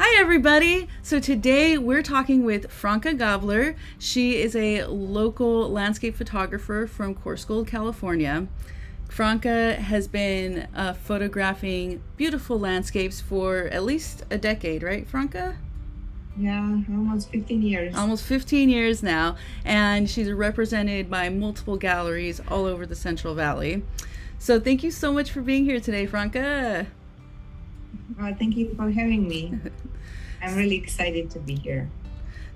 Hi, everybody. So today we're talking with Franka Gabler. She is a local landscape photographer from Corscold, California. Franka has been photographing beautiful landscapes for at least a decade, right, Franka? Yeah, almost 15 years. Almost 15 years now, and she's represented by multiple galleries all over the Central Valley. So thank you so much for being here today, Franka. Thank you for having me. I'm really excited to be here.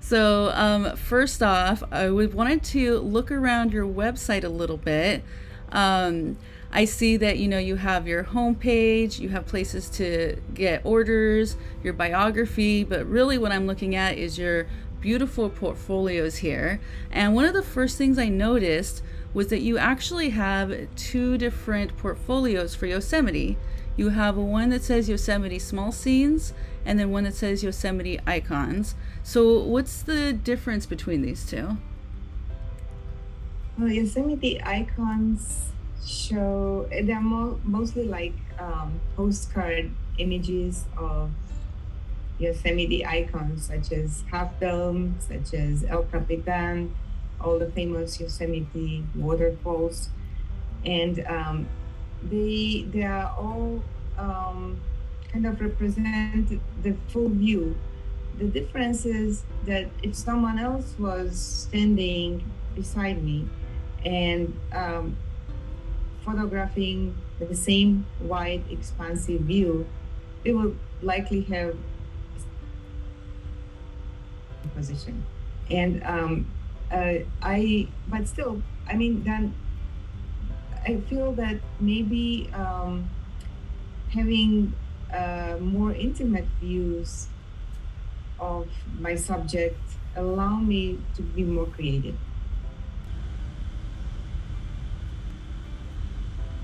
So, first off, wanted to look around your website a little bit. I see that you have your homepage, you have places to get orders, your biography, but really what I'm looking at is your beautiful portfolios here. And one of the first things I noticed was that you actually have two different portfolios for Yosemite. You have one that says Yosemite Small Scenes and then one that says Yosemite Icons. So, what's the difference between these two? Well, Yosemite icons show, they're mostly like postcard images of Yosemite icons, such as Half Dome, such as El Capitan, all the famous Yosemite waterfalls. And they are all kind of represent the full view. The difference is that if someone else was standing beside me and photographing the same wide, expansive view, they would likely have position. And but still, I mean, then I feel that maybe having more intimate views of my subject allow me to be more creative.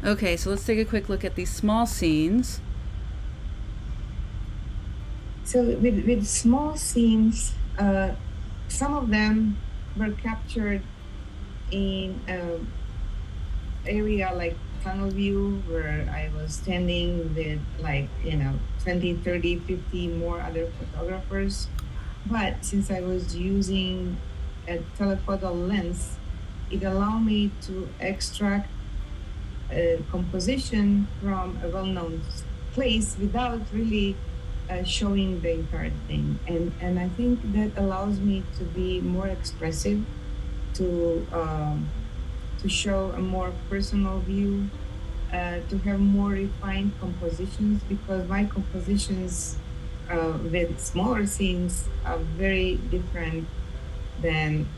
Okay, so let's take a quick look at these small scenes. So with small scenes, some of them were captured in an area like tunnel view where I was standing with 20, 30, 50 more other photographers. But since I was using a telephoto lens, it allowed me to extract a composition from a well-known place without really showing the entire thing. And I think that allows me to be more expressive, to to show a more personal view, to have more refined compositions, because my compositions with smaller scenes are very different than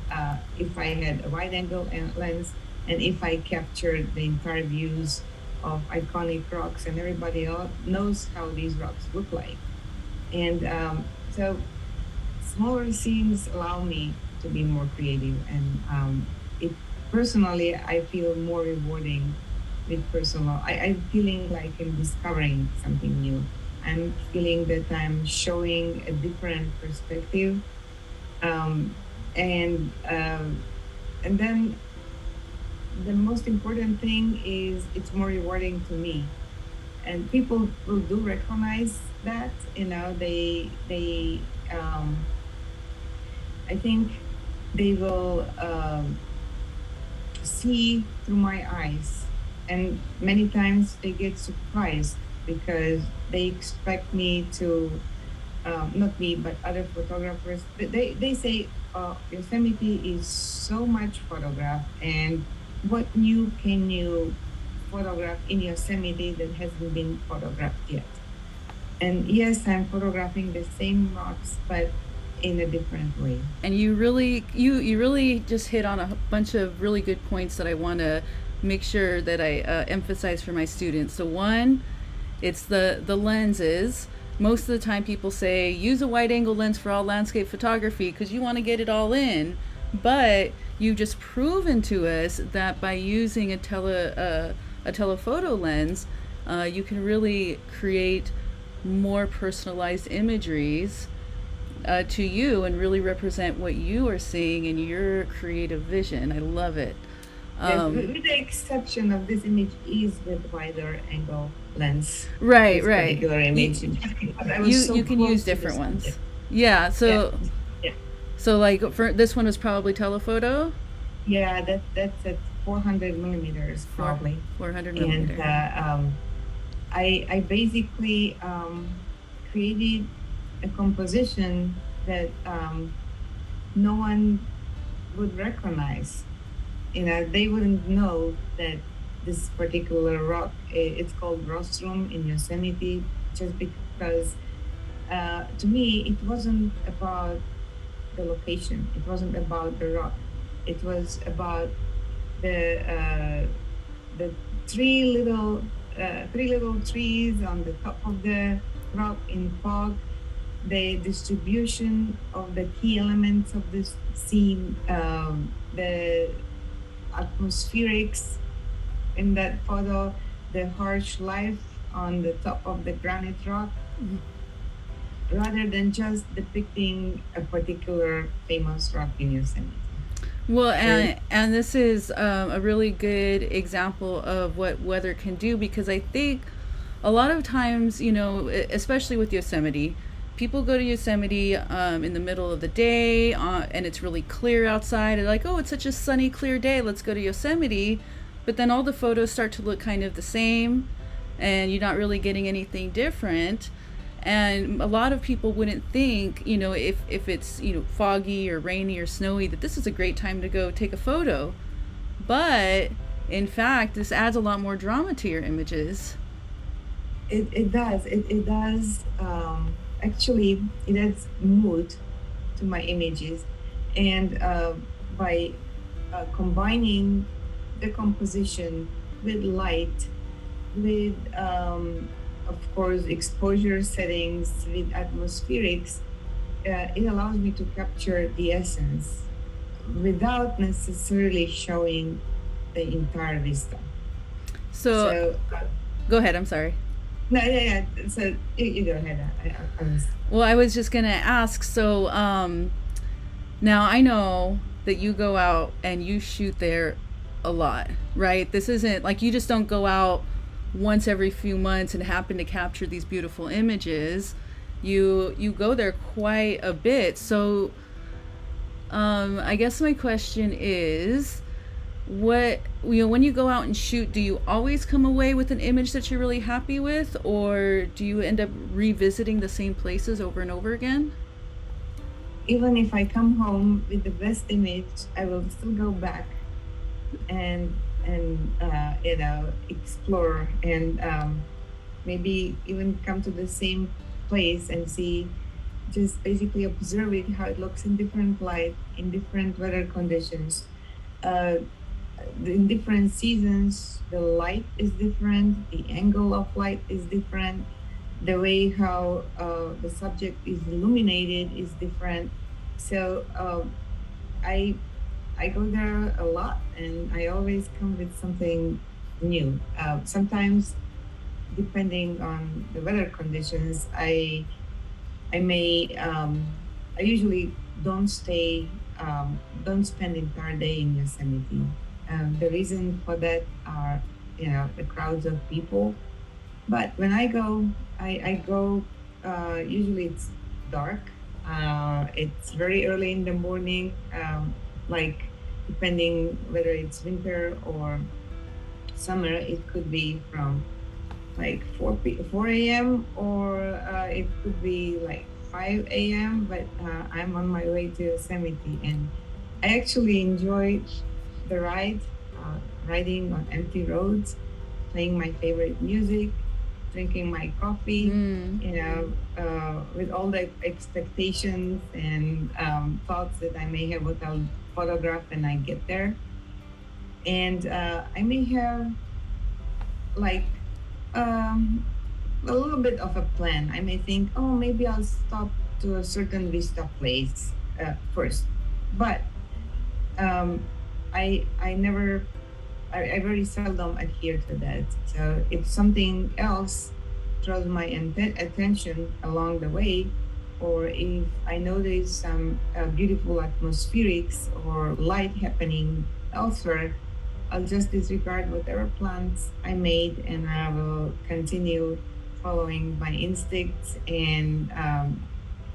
if I had a wide angle lens and if I captured the entire views of iconic rocks, and everybody else knows how these rocks look like. And so smaller scenes allow me to be more creative, and it personally I feel more rewarding with personal. I'm feeling like I'm discovering something new. I'm feeling that I'm showing a different perspective, um, and and then the most important thing is it's more rewarding to me, and people will do recognize that. They I think they will see through my eyes, and many times they get surprised because they expect me to, not me but other photographers, they say, Yosemite is so much photographed, and what new can you photograph in Yosemite that hasn't been photographed yet? And yes, I'm photographing the same rocks, but in a different way. And you really just hit on a bunch of really good points that I want to make sure that I emphasize for my students. So one, it's the lenses. Most of the time people say use a wide angle lens for all landscape photography because you want to get it all in, but you've just proven to us that by using a telephoto lens, you can really create more personalized imageries to you and really represent what you are seeing in your creative vision. I love it. Yes, Um, with the exception of this image is with wider angle. lens for Right, this right. particular You image, just because I was so you can use close to the different subject. ones. Yeah. Yeah, So yeah, like for this one was probably telephoto. yeah. That's at 400 millimeters Four probably, 400 and millimeter. I basically created a composition that no one would recognize. They wouldn't know that this particular rock, it's called rostrum in Yosemite, just because to me it wasn't about the location, it wasn't about the rock, it was about the uh, the three little trees on the top of the rock in fog, the distribution of the key elements of this scene, the atmospherics in that photo, the harsh life on the top of the granite rock, rather than just depicting a particular famous rock in Yosemite. Well, So and this is a really good example of what weather can do, because I think a lot of times, especially with Yosemite, people go to Yosemite in the middle of the day and it's really clear outside. And like, oh, it's such a sunny, clear day. Let's go to Yosemite. But then all the photos start to look kind of the same, and you're not really getting anything different. And a lot of people wouldn't think, if it's, foggy or rainy or snowy, that this is a great time to go take a photo. But in fact, this adds a lot more drama to your images. it does. It does. Actually, it adds mood to my images. And by combining the composition with light, with, of course, exposure settings, with atmospherics, it allows me to capture the essence without necessarily showing the entire vista. So So, go ahead, I'm sorry. no, yeah, yeah. So you go ahead. I was. Well, I was just going to ask, so now I know that you go out and you shoot there a lot, right? This isn't like you just don't go out once every few months and happen to capture these beautiful images. You go there quite a bit. So I guess my question is, what, when you go out and shoot, do you always come away with an image that you're really happy with, or do you end up revisiting the same places over and over again? Even if I come home with the best image, I will still go back and explore and maybe even come to the same place and see, just basically observing how it looks in different light, in different weather conditions. Uh, in different seasons, the light is different, the angle of light is different, the way how the subject is illuminated is different. So I I go there a lot, and I always come with something new. Sometimes, depending on the weather conditions, I may I usually don't stay don't spend the entire day in Yosemite. The reason for that are, the crowds of people. But when I go, I go. Usually it's dark. It's very early in the morning. Like, depending whether it's winter or summer, it could be from like 4 a.m. or it could be like 5 a.m. But I'm on my way to Yosemite, and I actually enjoy the ride, riding on empty roads, playing my favorite music, drinking my coffee, Mm. with all the expectations and thoughts that I may have what I'll photograph when I get there. And I may have like um, a little bit of a plan. I may think, oh, maybe I'll stop to a certain vista place first. But um, I never, I very seldom adhere to that. So if something else draws my attention along the way, or if I notice some beautiful atmospherics or light happening elsewhere, I'll just disregard whatever plans I made, and I will continue following my instincts and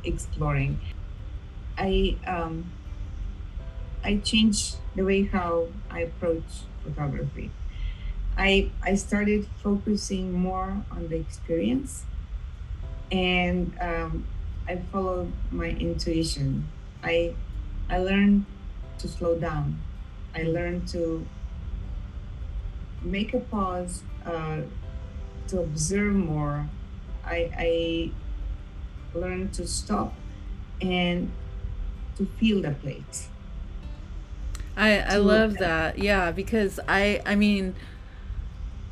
exploring. I um, I changed the way how I approach photography. I started focusing more on the experience, and I followed my intuition. I I learned to slow down. I learned to make a pause, to observe more. I learned to stop and to feel the place. I To love that. Yeah, because I mean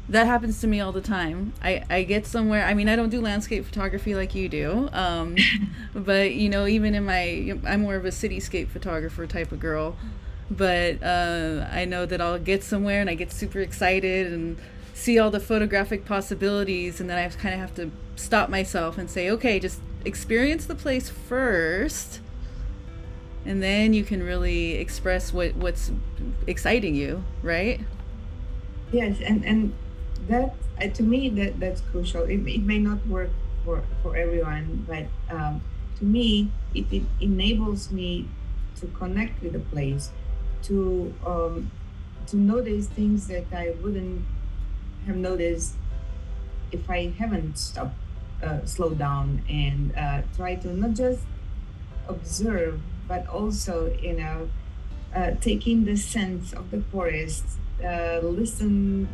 that happens to me all the time. I get somewhere. I mean, I don't do landscape photography like you do, but you know, even in my, I'm more of a cityscape photographer type of girl. But I know that I'll get somewhere and I get super excited and see all the photographic possibilities, and then I kind of have to stop myself and say, okay, just experience the place first, and then you can really express what's exciting you, right? yes, and that to me that's crucial. It may not work for everyone, but to me it enables me to connect with the place, to notice things that I wouldn't have noticed if I haven't stopped, slowed down, and try to not just observe, but also, taking the sense of the forest, listen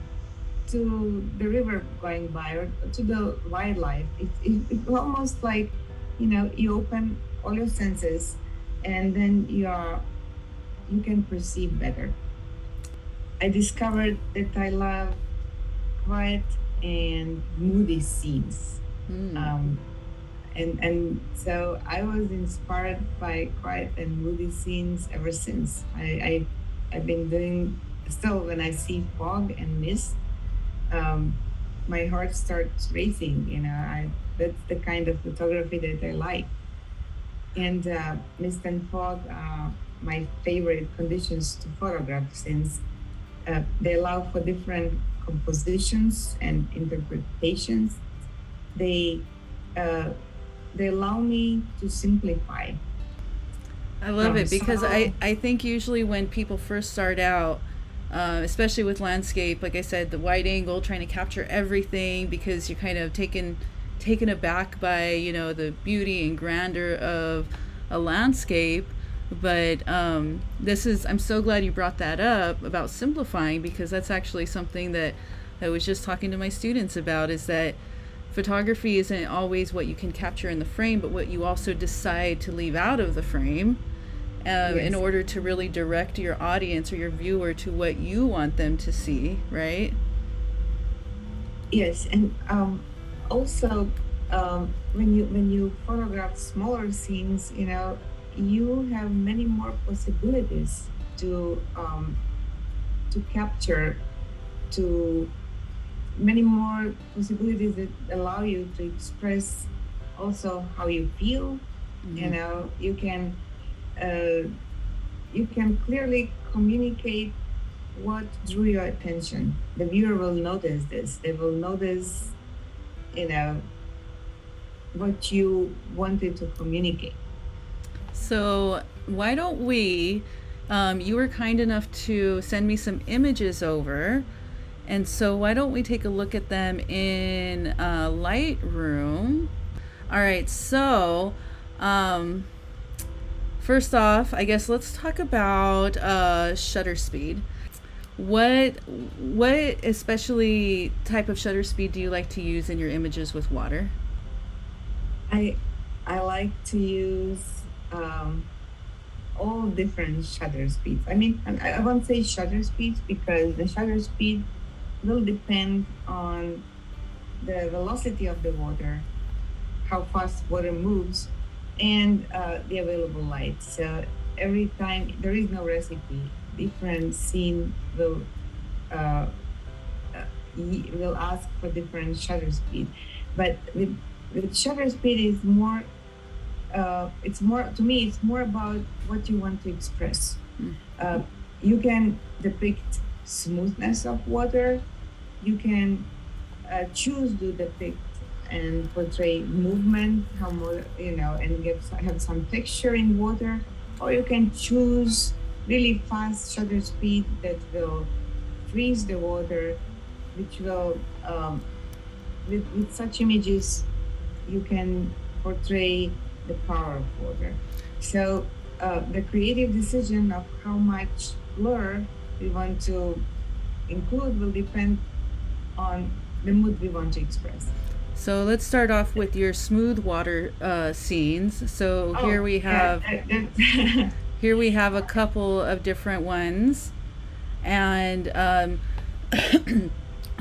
to the river going by or to the wildlife. It's almost like, you open all your senses, and then you can perceive better. I discovered that I love quiet and moody scenes. Mm. Um, and so I was inspired by quiet and moody scenes ever since. I've been doing, still when I see fog and mist, um, my heart starts racing. I That's the kind of photography that I like. And mist and fog are my favorite conditions to photograph, since they allow for different compositions and interpretations. They uh, they allow me to simplify I love from it because subtle. I think usually when people first start out, especially with landscape, like I said, the wide angle, trying to capture everything because you're kind of taken aback by, you know, the beauty and grandeur of a landscape. But this is, I'm so glad you brought that up about simplifying, because that's actually something that I was just talking to my students about, is that photography isn't always what you can capture in the frame, but what you also decide to leave out of the frame, in Yes, order to really direct your audience or your viewer to what you want them to see, right? yes, and also, when you photograph smaller scenes, you have many more possibilities to capture, to many more possibilities that allow you to express also how you feel. Mm-hmm. You can uh, you can clearly communicate what drew your attention. The viewer will notice this. They will notice, you know, what you wanted to communicate. So, why don't we? You were kind enough to send me some images over, and so why don't we take a look at them in Lightroom? All right, so um, first off, I guess let's talk about shutter speed. What what especially type of shutter speed do you like to use in your images with water? I I like to use all different shutter speeds. I mean, I won't say shutter speeds, because the shutter speed will depend on the velocity of the water, how fast water moves, and the available light. So every time, there is no recipe. Different scene uh, will ask for different shutter speed. But with shutter speed is more. It's more, to me. It's more about what you want to express. Mm. Uh, you can depict. smoothness of water, you can choose to depict and portray movement, how more, and have some texture in water, or you can choose really fast shutter speed that will freeze the water, which will, with such images, you can portray the power of water. So the creative decision of how much blur we want to include will depend on the mood we want to express. So let's start off with your smooth water scenes. So here Oh, we yeah. have here we have a couple of different ones, and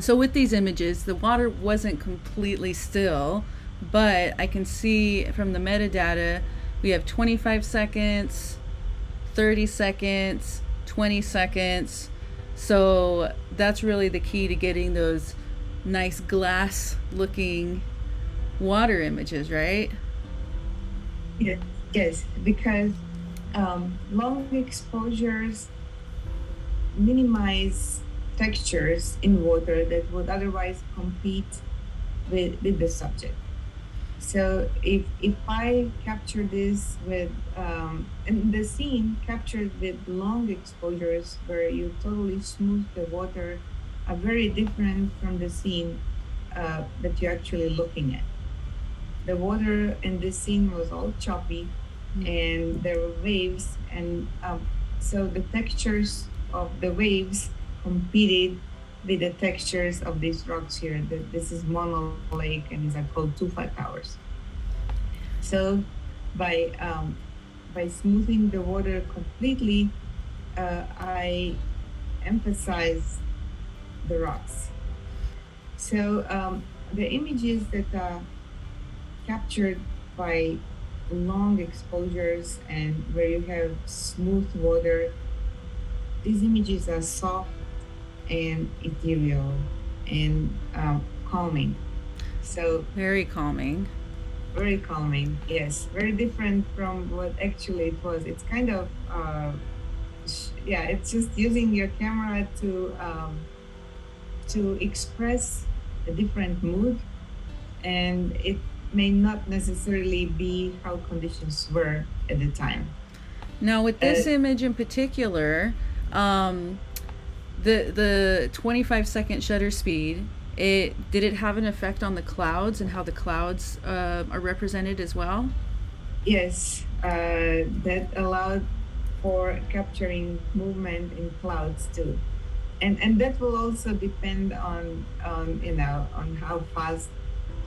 so with these images, the water wasn't completely still, but I can see from the metadata we have 25 seconds, 30 seconds, 20 seconds. So that's really the key to getting those nice glass looking water images, right? Yes, yes, because long exposures minimize textures in water that would otherwise compete with the subject. So if I capture this with and the scene captured with long exposures where you totally smooth the water are very different from the scene that you're actually looking at. The water in this scene was all choppy, and there were waves, and so the textures of the waves competed with the textures of these rocks here. This is Mono Lake, and these are called tufa towers. So by smoothing the water completely, I emphasize the rocks. So the images that are captured by long exposures and where you have smooth water, these images are soft and ethereal and calming. So Very calming. very calming, yes. Very different from what actually it was. It's kind of, yeah, it's just using your camera to express a different mood, and it may not necessarily be how conditions were at the time. Now, with this image in particular, the 25-second shutter speed, did it have an effect on the clouds and how the clouds are represented as well? Yes, that allowed for capturing movement in clouds too, and that will also depend on on how fast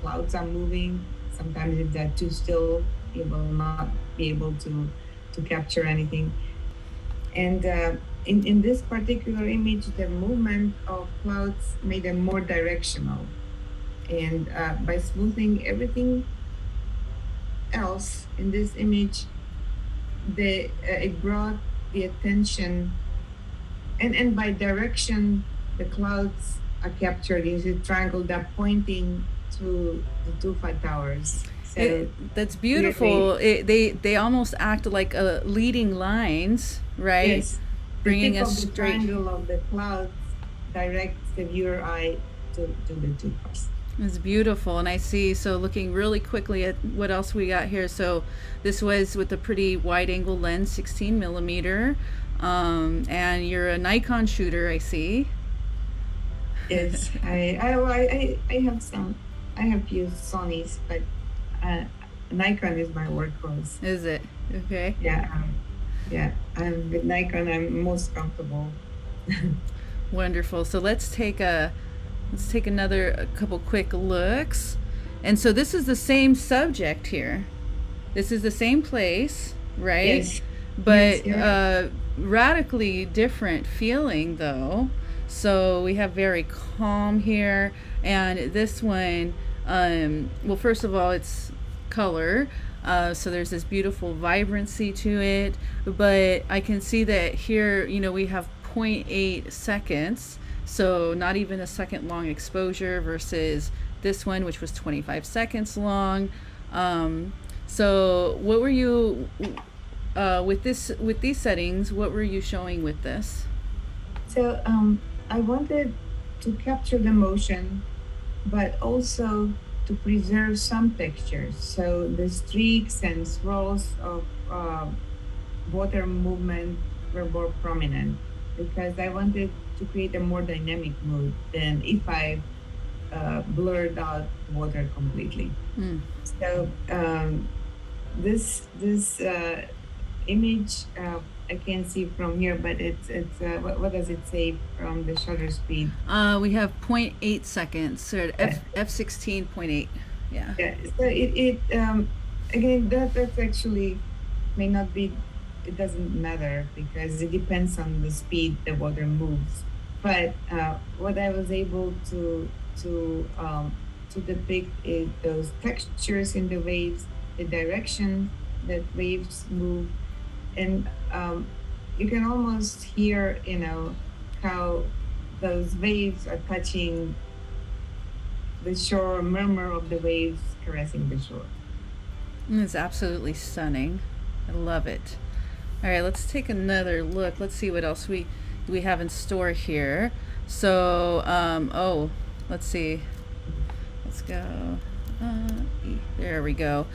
clouds are moving. Sometimes if they're too still, you will not be able to capture anything. And in this particular image, the movement of clouds made them more directional. And by smoothing everything else in this image, it brought the attention, and by direction, the clouds are captured. You see triangle, they're pointing to the tufa towers. So That's beautiful. They almost act like leading lines, right? yes, the Bringing tip us of the straight. triangle of the clouds directs the viewer eye to the tufas. It's beautiful, and I see. So looking really quickly at what else we got here. So this was with a pretty wide-angle lens, 16 millimeter, and you're a Nikon shooter, I see. Yes, I have some. I have used Sony's, but Nikon is my workhorse. Is it okay? Yeah, yeah. With Nikon, I'm most comfortable. Wonderful. So let's take a couple quick looks. And so this is the same subject here. This is the same place, right? Yes. But Yes, radically different feeling though. So we have very calm here, and this one, well, first of all, it's color. So there's this beautiful vibrancy to it, but I can see that here, we have 0.8 seconds, so not even a second long exposure versus this one, which was 25 seconds long. So what were you with these settings? What were you showing with this? So I wanted to capture the motion, but also to preserve some textures. So the streaks and swirls of water movement were more prominent because I wanted to create a more dynamic mood than if I blurred out water completely. Mm. So this image I can't see from here, but it's what does it say from the shutter speed? We have zero point 0.8 seconds. So at Uh, f16.8. Yeah. yeah. So it again that's actually may not be. It doesn't matter because it depends on the speed the water moves. But what I was able to to depict is those textures in the waves, the direction that waves move, and you can almost hear, how those waves are touching the shore, murmur of the waves caressing the shore. It's absolutely stunning. I love it. All right, let's take another look. Let's see what else we have in store here. So, oh, let's see. Let's go. There we go.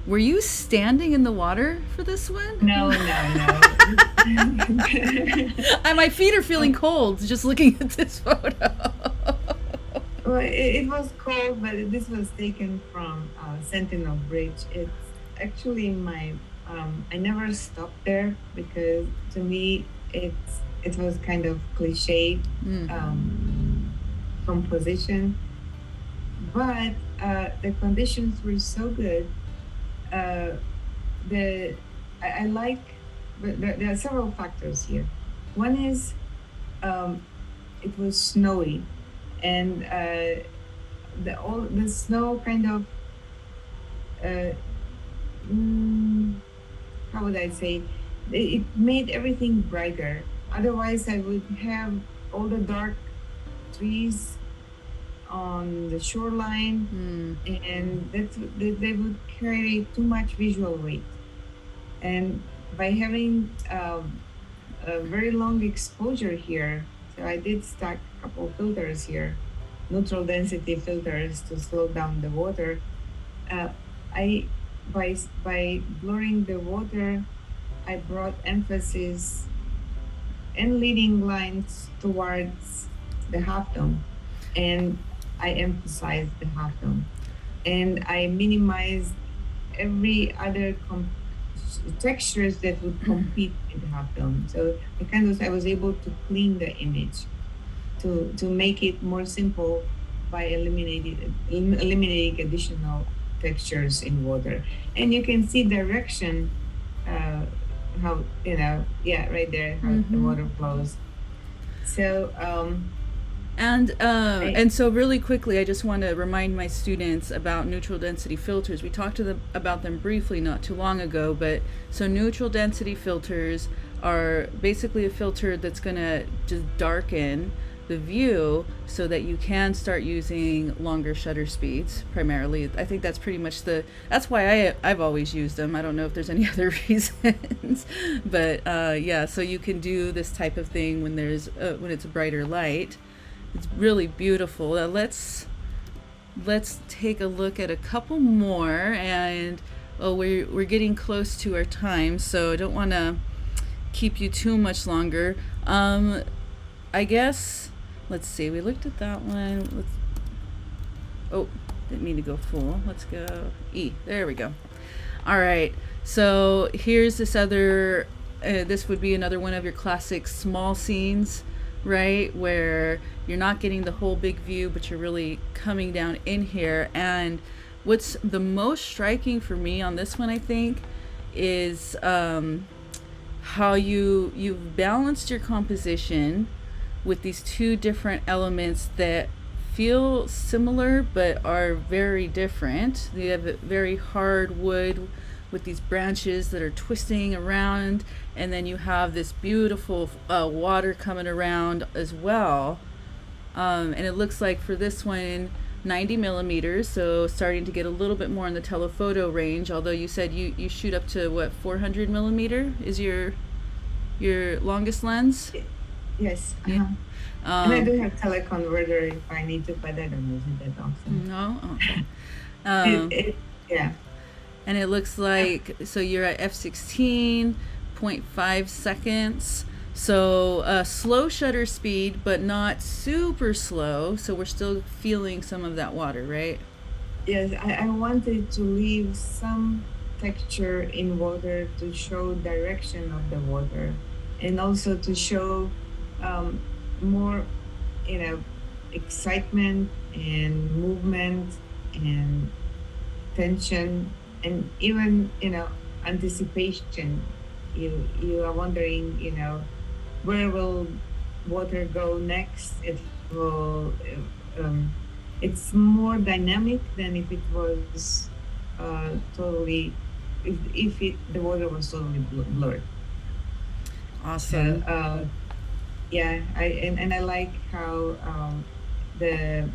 Were you standing in the water for this one? No, no, My feet are feeling cold just looking at this photo. Well, it was cold, but this was taken from Sentinel Bridge. It's actually my. I never stopped there because to me it was kind of cliche composition, but the conditions were so good. The I like, but there are several factors here. One is it was snowy, and the snow kind of uh, how would I say, it made everything brighter. Otherwise, I would have all the dark trees on the shoreline, and they would carry too much visual weight. And by having a very long exposure here, so I did stack a couple filters here, neutral density filters to slow down the water. I by blurring the water, I brought emphasis and leading lines towards the half dome, and I emphasized the half dome, and I minimized every other textures that would compete with the half dome. So I was able to clean the image to make it more simple by eliminating additional textures in water. And you can see direction, how right there how the water flows. So and so really quickly, I just want to remind my students about neutral density filters. We talked about them briefly not too long ago, but so neutral density filters are basically a filter that's going to just darken the view so that you can start using longer shutter speeds primarily. I think that's pretty much that's why I've always used them. I don't know if there's any other reasons, but yeah, so you can do this type of thing when it's a brighter light. It's really beautiful. Let's take a look at a couple more, and we're getting close to our time, so I don't want to keep you too much longer. I guess let's see. We looked at that one. Didn't mean to go full. Let's go E. There we go. All right. So here's this other. This would be another one of your classic small scenes, right, where you're not getting the whole big view, but you're really coming down in here. And what's the most striking for me on this one, I think, is how you've balanced your composition with these two different elements that feel similar but are very different. You have a very hard wood with these branches that are twisting around, and then you have this beautiful water coming around as well. And it looks like for this one, 90 millimeters, so starting to get a little bit more in the telephoto range, although you said you shoot up to what, 400 millimeter is your longest lens? Yes. Yeah. And I Um, do have teleconverter if I need to, but I don't use it that often. no? Okay. It, Um, it yeah. and it looks like, so you're at f16, 0.5 seconds. So slow shutter speed, but not super slow. So we're still feeling some of that water, right? Yes, I wanted to leave some texture in water to show direction of the water and also to show um, more, you know, excitement and movement and tension and even, anticipation. You are wondering, where will water go next? Will um, it's more dynamic than if it was totally if the water was totally blurred. So Awesome. yeah, and I like how the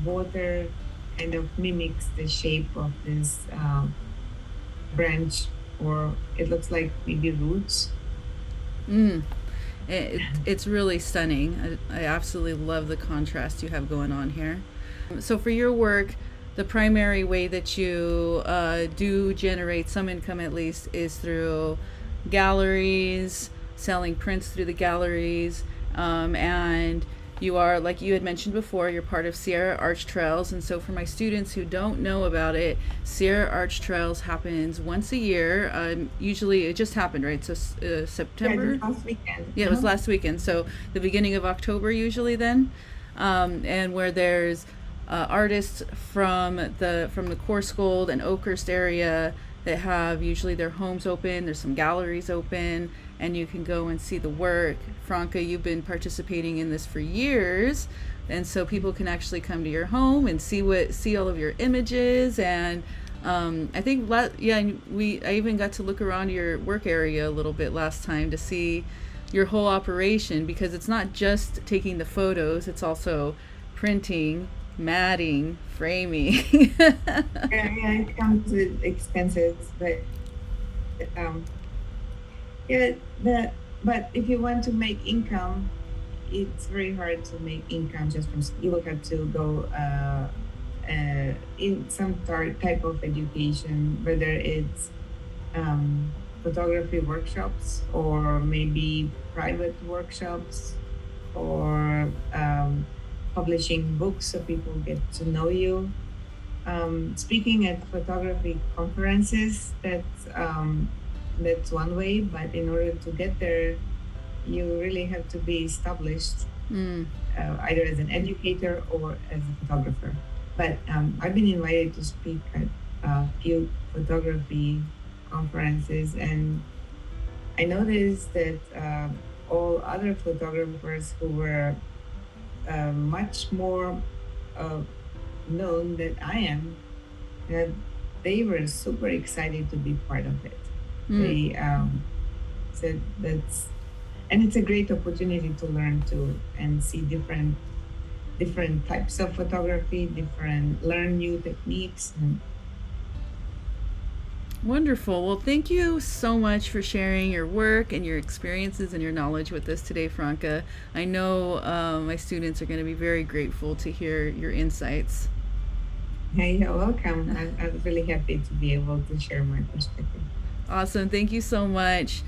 water kind of mimics the shape of this branch, or it looks like maybe roots. Mm. It's really stunning. I absolutely love the contrast you have going on here. So, for your work, the primary way that you do generate some income, at least, is through galleries, selling prints through the galleries, and you are, like you had mentioned before, you're part of Sierra Arch Trails. And so, for my students who don't know about it, Sierra Arch Trails happens once a year. Usually, it just happened, right? So, Yeah, September? just last weekend. Yeah, it was last weekend. So the beginning of October usually then, and where there's artists from the Coarsegold and Oakhurst area that have usually their homes open. There's some galleries open, and you can go and see the work. Franka, you've been participating in this for years, and so people can actually come to your home and see all of your images. And I think yeah, and I even got to look around your work area a little bit last time to see your whole operation, because it's not just taking the photos; it's also printing, matting, framing. Yeah, it comes with expenses, but um, yeah, but if you want to make income, it's very hard to make income just from. You will have to go in some type of education, whether it's um, photography workshops or maybe private workshops or publishing books so people get to know you. Speaking at photography conferences, that's one way, but in order to get there, you really have to be established Mm. either as an educator or as a photographer. But I've been invited to speak at a few photography conferences, and I noticed that all other photographers who were much more uh, known than I am, that they were super excited to be part of it. Mm. They said and it's a great opportunity to learn too and see different types of photography, learn new techniques. And Wonderful. Well, thank you so much for sharing your work and your experiences and your knowledge with us today, Franca. I know my students are going to be very grateful to hear your insights. hey, you're welcome. I'm really happy to be able to share my perspective. Awesome. Thank you so much.